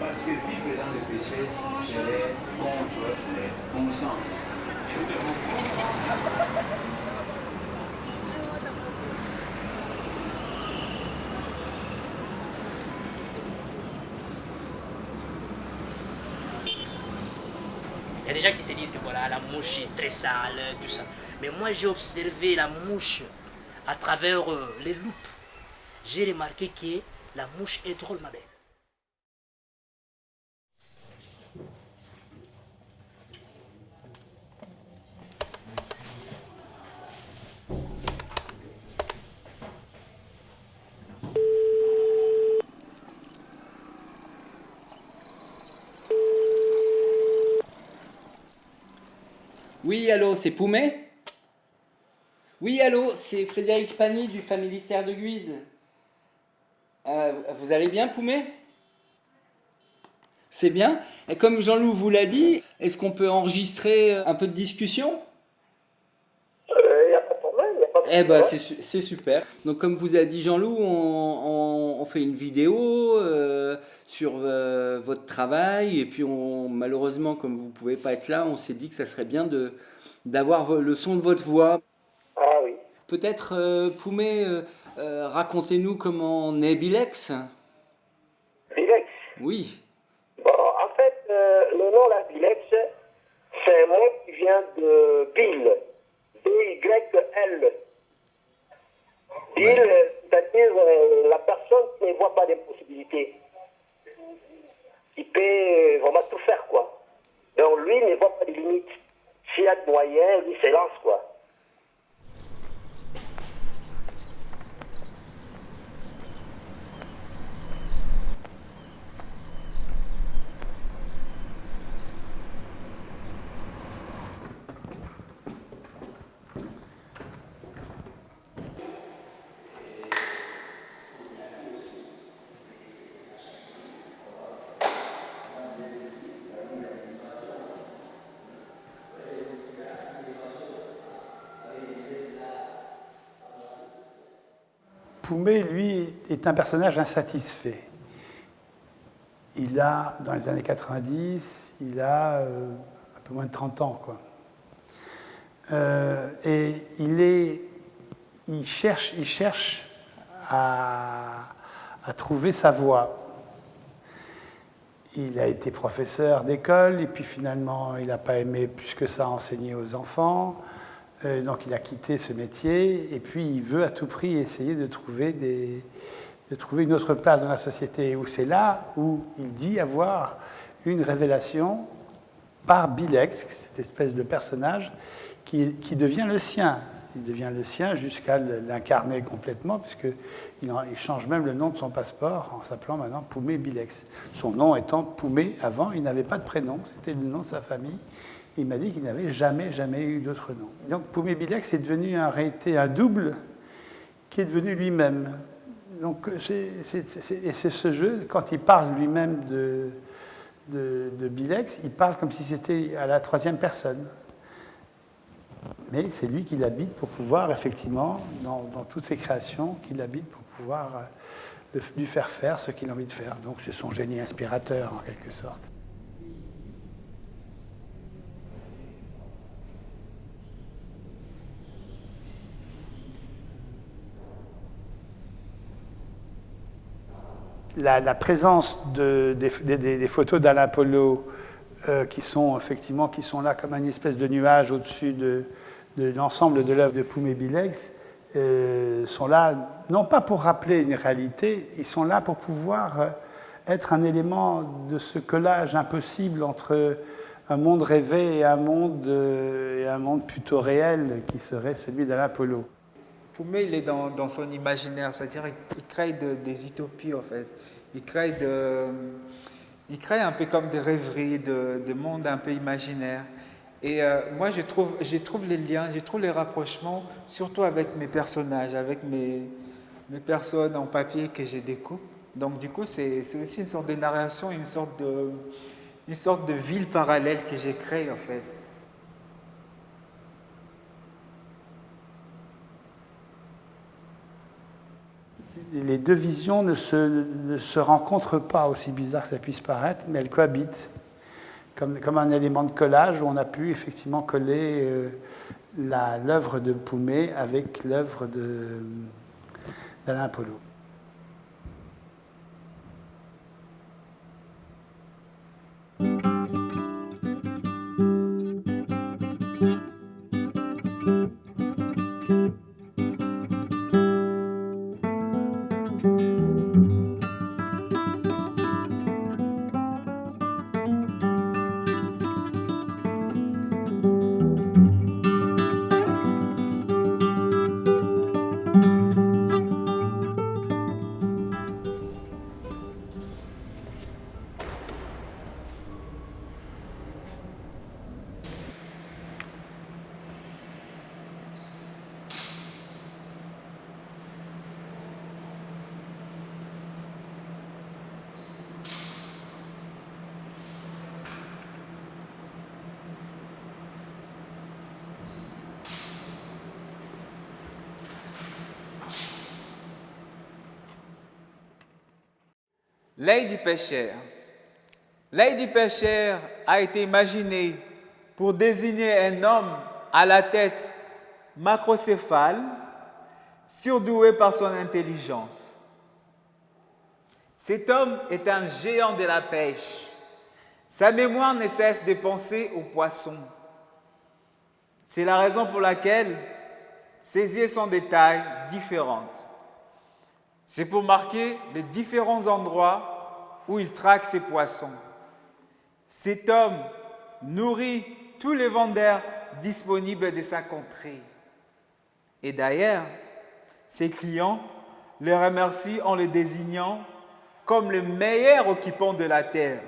Parce que vivre dans le péché serait contre le bon sens. Et nous devons Il y a des gens qui se disent que voilà, la mouche est très sale, tout ça. Mais moi, j'ai observé la mouche à travers les loupes. J'ai remarqué que la mouche est drôlement belle. Oui, allô, c'est Poumet? Oui, allô, c'est Frédéric Pagny du Familistère de Guise. Vous allez bien, Poumet? C'est bien. Et comme Jean-Loup vous l'a dit, est-ce qu'on peut enregistrer un peu de discussion? Il n'y a pas de problème, il n'y a pas de Eh ben, problème. c'est super. Donc, comme vous a dit Jean-Loup, on fait une vidéo sur votre travail. Et puis, malheureusement, comme vous ne pouvez pas être là, on s'est dit que ça serait bien d'avoir le son de votre voix. Ah oui. Peut-être, Poumet, racontez-nous comment naît Bilex. Bilex. Oui, Bon, en fait, le nom là, Bilex, c'est un mot qui vient de Bill. B-Y-L. Bill, Ouais. c'est-à-dire la personne qui ne voit pas d'impossibilité. Il peut vraiment tout faire, quoi. Donc lui ne voit pas de limites. S'il y a de moyens, lui s'élance, quoi. Poumet, lui, est un personnage insatisfait. Il a, dans les années 90, il a un peu moins de 30 ans, quoi. Et il cherche à trouver sa voie. Il a été professeur d'école, et puis finalement, il n'a pas aimé plus que ça enseigner aux enfants. Donc il a quitté ce métier, et puis il veut à tout prix essayer de trouver une autre place dans la société. Où c'est là où il dit avoir une révélation par Bilex, cette espèce de personnage qui devient le sien. Il devient le sien jusqu'à l'incarner complètement, puisqu'il change même le nom de son passeport en s'appelant maintenant Poumet Bilex. Son nom étant Poumet, avant, il n'avait pas de prénom, c'était le nom de sa famille. Il m'a dit qu'il n'avait jamais eu d'autre nom. Donc Poumet Bilex est devenu en réalité un double qui est devenu lui-même. Donc c'est ce jeu, quand il parle lui-même de Bilex, il parle comme si c'était à la troisième personne. Mais c'est lui qui l'habite pour pouvoir, effectivement, dans toutes ses créations, qu'il habite pour pouvoir lui faire faire ce qu'il a envie de faire. Donc c'est son génie inspirateur, en quelque sorte. La présence des photos d'Alain Polo qui sont là comme une espèce de nuage au-dessus de l'ensemble de l'œuvre de Poumet Bilex sont là non pas pour rappeler une réalité, ils sont là pour pouvoir être un élément de ce collage impossible entre un monde rêvé et un monde plutôt réel qui serait celui d'Alain Polo. Poumet, il est dans son imaginaire, c'est-à-dire il crée des utopies en fait. Il crée un peu comme des rêveries, des mondes un peu imaginaires. Et moi, je trouve les liens, je trouve les rapprochements, surtout avec mes personnages, avec mes personnes en papier que je découpe. Donc du coup, c'est aussi une sorte de narration, une sorte une sorte de ville parallèle que j'ai créée en fait. Les deux visions ne se rencontrent pas, aussi bizarre que ça puisse paraître, mais elles cohabitent. Comme un élément de collage où on a pu effectivement coller l'œuvre de Poumé avec l'œuvre d'Alain Apollo. L'œil du pêcheur. L'œil du pêcheur a été imaginé pour désigner un homme à la tête macrocéphale, surdoué par son intelligence. Cet homme est un géant de la pêche. Sa mémoire ne cesse de penser aux poissons. C'est la raison pour laquelle ses yeux sont de tailles différentes. C'est pour marquer les différents endroits où il traque ses poissons. Cet homme nourrit tous les vendeurs disponibles de sa contrée. Et d'ailleurs, ses clients le remercient en le désignant comme le meilleur occupant de la terre.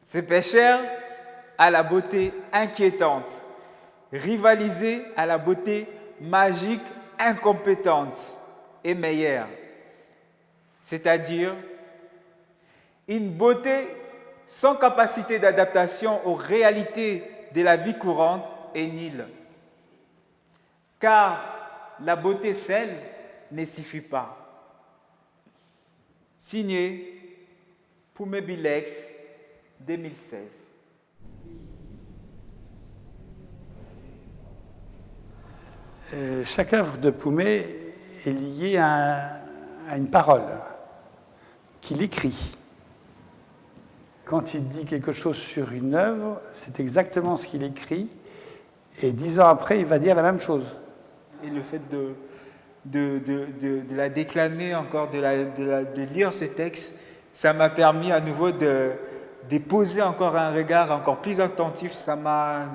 Ce pêcheur a la beauté inquiétante, rivalisée à la beauté magique incompétente et meilleure, c'est-à-dire une beauté sans capacité d'adaptation aux réalités de la vie courante et nulle. Car la beauté seule ne suffit pas. Signé Poumé Bilex, 2016. Chaque œuvre de Poumé est liée à une parole qu'il écrit. Quand il dit quelque chose sur une œuvre, c'est exactement ce qu'il écrit, et 10 ans après, il va dire la même chose. Et le fait de la déclamer encore, de lire ces textes, ça m'a permis à nouveau de poser encore un regard encore plus attentif. Ça m'a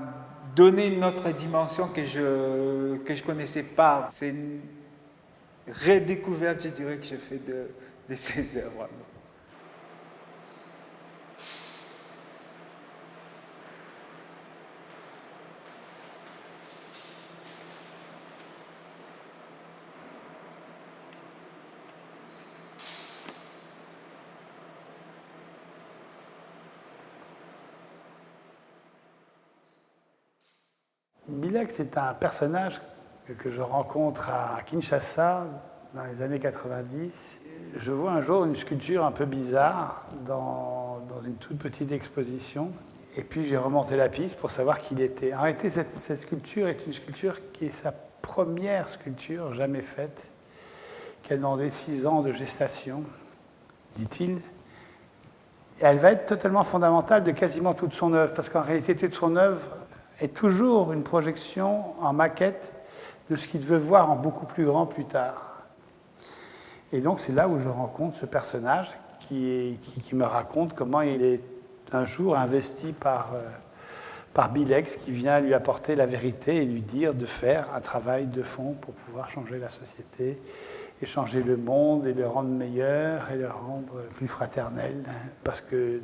donné une autre dimension que je connaissais pas. C'est une redécouverte, je dirais, que je fais de ces œuvres. Bilex est un personnage que je rencontre à Kinshasa dans les années 90. Je vois un jour une sculpture un peu bizarre dans une toute petite exposition. Et puis j'ai remonté la piste pour savoir qui il était. En réalité, cette sculpture est une sculpture qui est sa première sculpture jamais faite, qui a demandé 6 ans de gestation, dit-il. Et elle va être totalement fondamentale de quasiment toute son œuvre, parce qu'en réalité, toute son œuvre est toujours une projection en maquette de ce qu'il veut voir en beaucoup plus grand plus tard. Et donc c'est là où je rencontre ce personnage qui me raconte comment il est un jour investi par Bilex, qui vient lui apporter la vérité et lui dire de faire un travail de fond pour pouvoir changer la société et changer le monde et le rendre meilleur et le rendre plus fraternel, parce que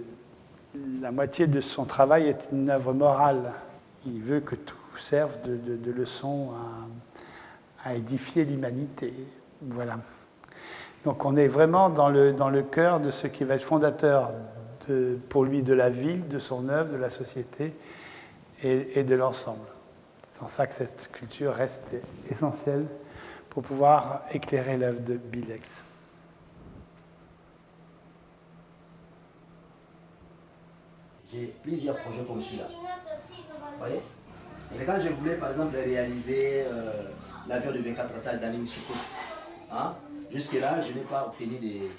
la moitié de son travail est une œuvre morale. Il veut que tout serve de leçon à édifier l'humanité. Voilà. Donc on est vraiment dans le cœur de ce qui va être fondateur pour lui de la ville, de son œuvre, de la société et de l'ensemble. C'est en ça que cette sculpture reste essentielle pour pouvoir éclairer l'œuvre de Bilex. J'ai plusieurs projets comme celui-là. Vous voyez? Et quand je voulais par exemple réaliser l'avion de 24 étages d'Aline Soukou, hein? Jusque-là, je n'ai pas obtenu des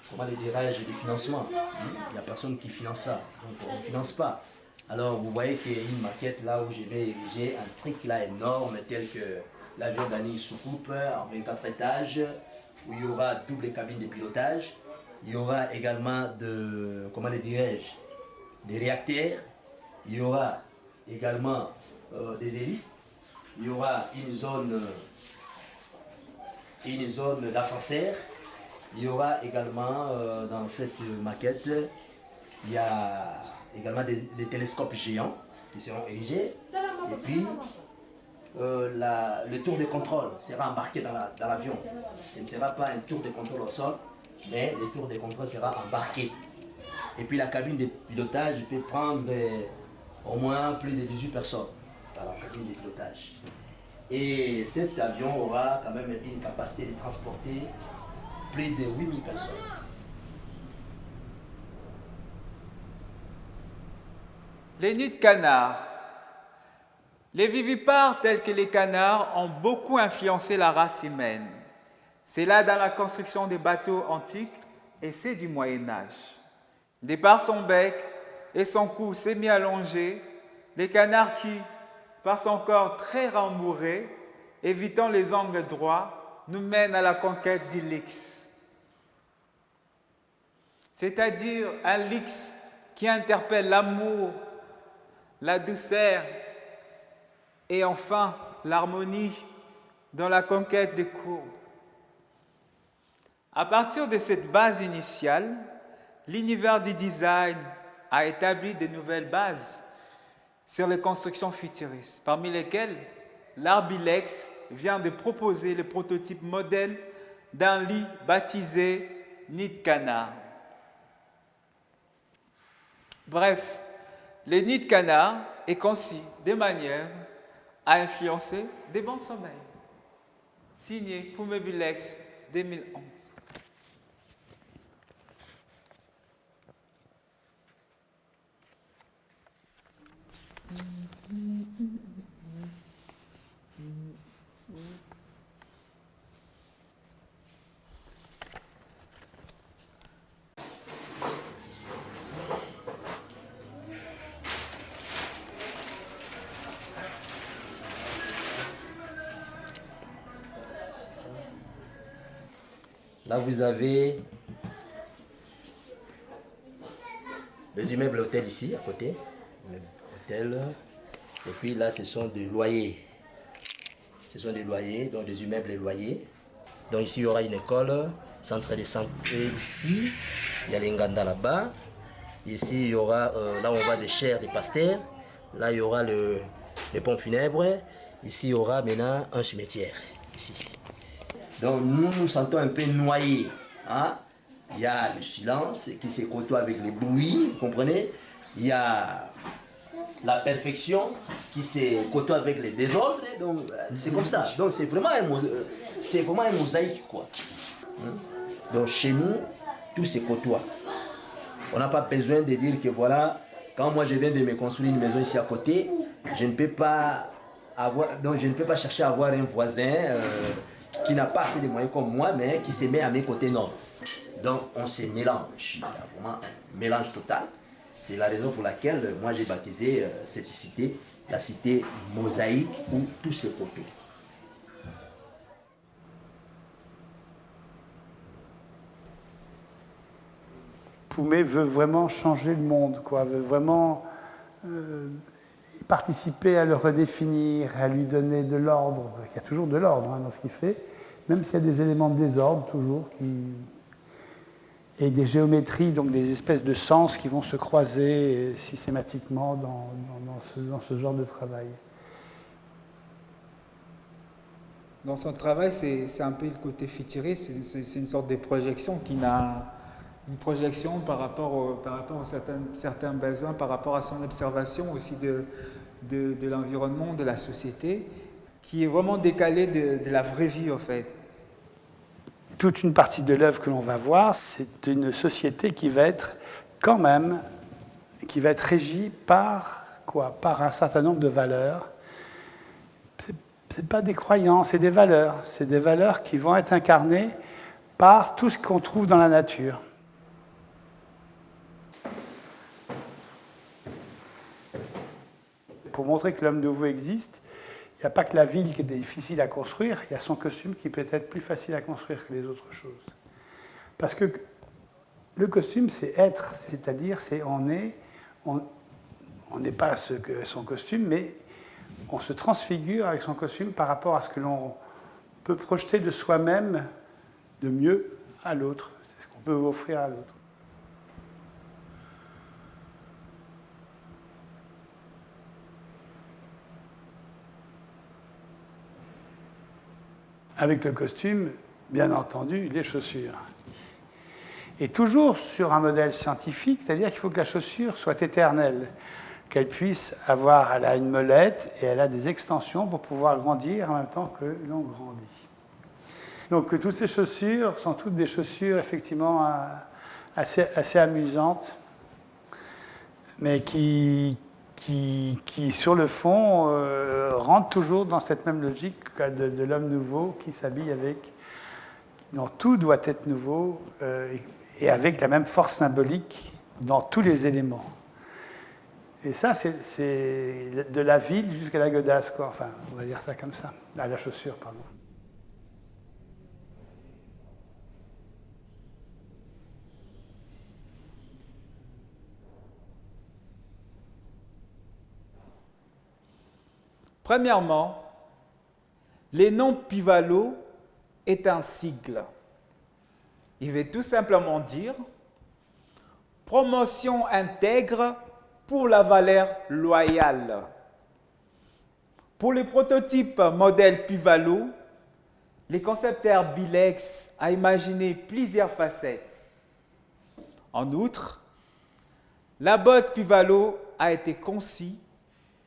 financements. Il n'y a personne qui finance ça, donc on ne finance pas. Alors vous voyez qu'il y a une maquette là où je vais ériger un truc là énorme tel que l'avion d'Aline Soucoupe en 24 étages, où il y aura double cabine de pilotage. Il y aura également des réacteurs. Il y aura également des hélices. Il y aura une zone d'ascenseur. Il y aura également dans cette maquette, il y a également des télescopes géants qui seront érigés. Et puis le tour de contrôle sera embarqué dans l'avion. Ce ne sera pas un tour de contrôle au sol, mais le tour de contrôle sera embarqué. Et puis la cabine de pilotage peut prendre au moins plus de 18 personnes dans la cabine de pilotage. Et cet avion aura quand même une capacité de transporter plus de 8000 personnes. Les nids de canards. Les vivipares tels que les canards ont beaucoup influencé la race humaine. C'est là dans la construction des bateaux antiques et c'est du Moyen-Âge. De par son bec et son cou semi-allongé, les canards qui, par son corps très rembourré, évitant les angles droits, nous mènent à la conquête du lix. C'est-à-dire un lix qui interpelle l'amour, la douceur et enfin l'harmonie dans la conquête des courbes. À partir de cette base initiale, l'univers du design a établi de nouvelles bases sur les constructions futuristes, parmi lesquelles l'art Bilex vient de proposer le prototype modèle d'un lit baptisé nid de canard. Bref, le nid de canard est conçu de manière à influencer des bons sommeils. Signé Poume Bilex 2011. Là, vous avez les immeubles hôtels ici, à côté. Hôtel. Et puis là, ce sont des loyers. Ce sont des loyers, donc des immeubles et loyers. Donc ici, il y aura une école, centre de santé ici. Il y a les Nganda là-bas. Ici, il y aura, là, on voit des chairs, des pasteurs. Là, il y aura les pompes funèbres. Ici, il y aura maintenant un cimetière, ici. Donc nous nous sentons un peu noyés. Hein? Il y a le silence qui se côtoie avec les bruits, vous comprenez? Il y a la perfection qui se côtoie avec les désordres. Donc c'est comme ça. Donc c'est vraiment un mosaïque, quoi. Donc chez nous, tout se côtoie. On n'a pas besoin de dire que voilà, quand moi je viens de me construire une maison ici à côté, je ne peux pas chercher à avoir un voisin qui n'a pas assez de moyens comme moi, mais qui se met à mes côtés, non. Donc on se mélange, il y a vraiment un mélange total. C'est la raison pour laquelle moi j'ai baptisé cette cité, la cité mosaïque où tout se côtoie. Poumet veut vraiment changer le monde, quoi, veut vraiment participer à le redéfinir, à lui donner de l'ordre, parce qu'il y a toujours de l'ordre dans ce qu'il fait, même s'il y a des éléments de désordre toujours, et des géométries, donc des espèces de sens qui vont se croiser systématiquement dans ce genre de travail. Dans son travail, c'est un peu le côté futuriste, c'est une sorte de projection qui n'a une projection par rapport à certains besoins, par rapport à son observation aussi de l'environnement, de la société, qui est vraiment décalée de la vraie vie en fait. Toute une partie de l'œuvre que l'on va voir, c'est une société qui va être quand même, qui va être régie par quoi? Par un certain nombre de valeurs. C'est pas des croyances, c'est des valeurs. C'est des valeurs qui vont être incarnées par tout ce qu'on trouve dans la nature. Pour montrer que l'homme nouveau existe, il n'y a pas que la ville qui est difficile à construire, il y a son costume qui peut être plus facile à construire que les autres choses. Parce que le costume, c'est être, c'est-à-dire on n'est pas son costume, mais on se transfigure avec son costume par rapport à ce que l'on peut projeter de soi-même de mieux à l'autre. C'est ce qu'on peut offrir à l'autre. Avec le costume, bien entendu, les chaussures. Et toujours sur un modèle scientifique, c'est-à-dire qu'il faut que la chaussure soit éternelle, qu'elle puisse avoir, elle a une molette et elle a des extensions pour pouvoir grandir en même temps que l'on grandit. Donc toutes ces chaussures sont toutes des chaussures effectivement assez amusantes, mais qui sur le fond, rentre toujours dans cette même logique de l'homme nouveau qui s'habille avec, dont tout doit être nouveau, et avec la même force symbolique dans tous les éléments. Et ça, c'est de la ville jusqu'à la godasse, quoi. Enfin, on va dire ça comme ça. À la chaussure, pardon. Premièrement, le nom Pivalo est un sigle. Il veut tout simplement dire promotion intègre pour la valeur loyale. Pour le prototype modèle Pivalo, le concepteur Bilex a imaginé plusieurs facettes. En outre, la botte Pivalo a été conçue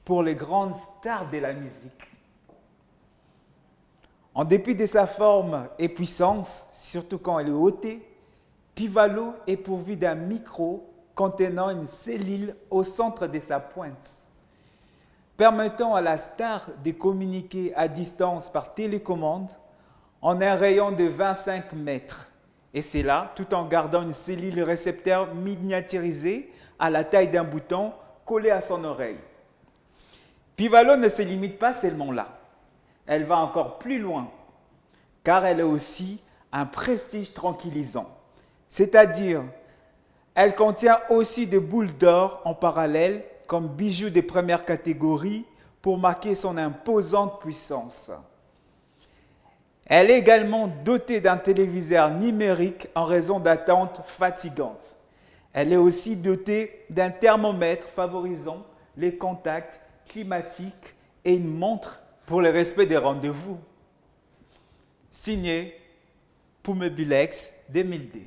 pour les grandes stars de la musique. En dépit de sa forme et puissance, surtout quand elle est ôtée, Pivalo est pourvu d'un micro contenant une cellule au centre de sa pointe, permettant à la star de communiquer à distance par télécommande en un rayon de 25 mètres. Et c'est là, tout en gardant une cellule récepteur miniaturisée à la taille d'un bouton collé à son oreille. Pivalo ne se limite pas seulement là. Elle va encore plus loin, car elle a aussi un prestige tranquillisant. C'est-à-dire, elle contient aussi des boules d'or en parallèle, comme bijoux de première catégorie, pour marquer son imposante puissance. Elle est également dotée d'un téléviseur numérique en raison d'attentes fatigantes. Elle est aussi dotée d'un thermomètre favorisant les contacts climatiques et une montre pour le respect des rendez-vous. Signé Poume Bilex 2002.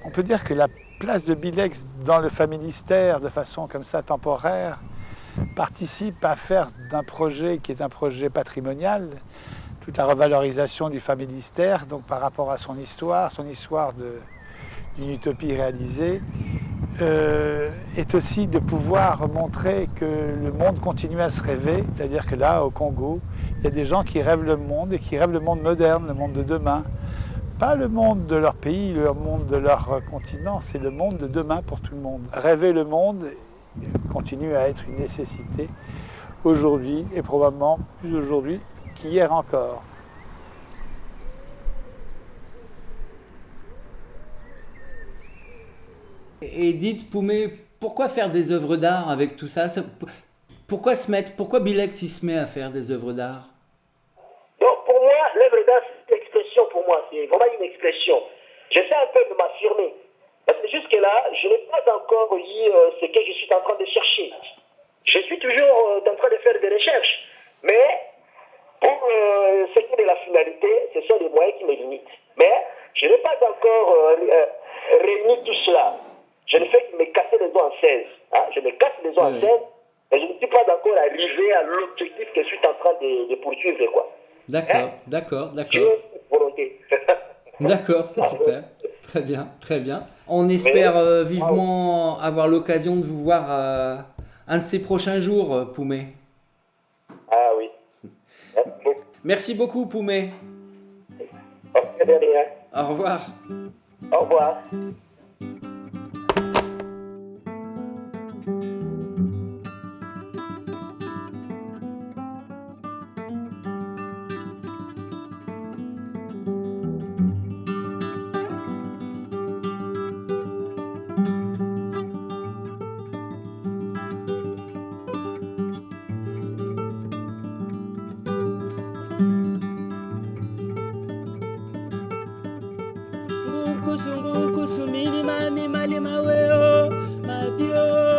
On peut dire que la place de Bilex dans le Familistère, de façon comme ça temporaire, participe à faire d'un projet qui est un projet patrimonial, toute la revalorisation du Familistère, donc par rapport à son histoire d'une utopie réalisée, est aussi de pouvoir montrer que le monde continue à se rêver, c'est-à-dire que là, au Congo, il y a des gens qui rêvent le monde et qui rêvent le monde moderne, le monde de demain. Pas le monde de leur pays, le monde de leur continent, c'est le monde de demain pour tout le monde. Rêver le monde continue à être une nécessité aujourd'hui et probablement plus aujourd'hui qu'hier encore. Et dites, Poumé, pourquoi faire des œuvres d'art avec tout ça? Pourquoi Bilex il se met à faire des œuvres d'art? Donc pour moi, l'œuvre d'art, c'est une expression pour moi, c'est vraiment une expression. J'essaie un peu de m'affirmer. Parce que jusque-là, je n'ai pas encore eu ce que je suis en train de chercher. Je suis toujours en train de faire des recherches. Mais pour ce qui est de la finalité, ce sont les moyens qui me limitent. Mais je n'ai pas encore réuni tout cela. Je ne fais que me casser les os en 16. Hein? Je me casse les os en 16, mais je ne suis pas encore arrivé à l'objectif que je suis en train de poursuivre. Quoi. D'accord, hein? d'accord. J'ai une volonté. D'accord, c'est super. Très bien, très bien. On espère vivement avoir l'occasion de vous voir un de ces prochains jours, Poumé. Ah oui. Merci beaucoup. Merci beaucoup, Poumé. Ok, de rien. Au revoir. Au revoir. Kusungu kusumini mami mali maweo mabio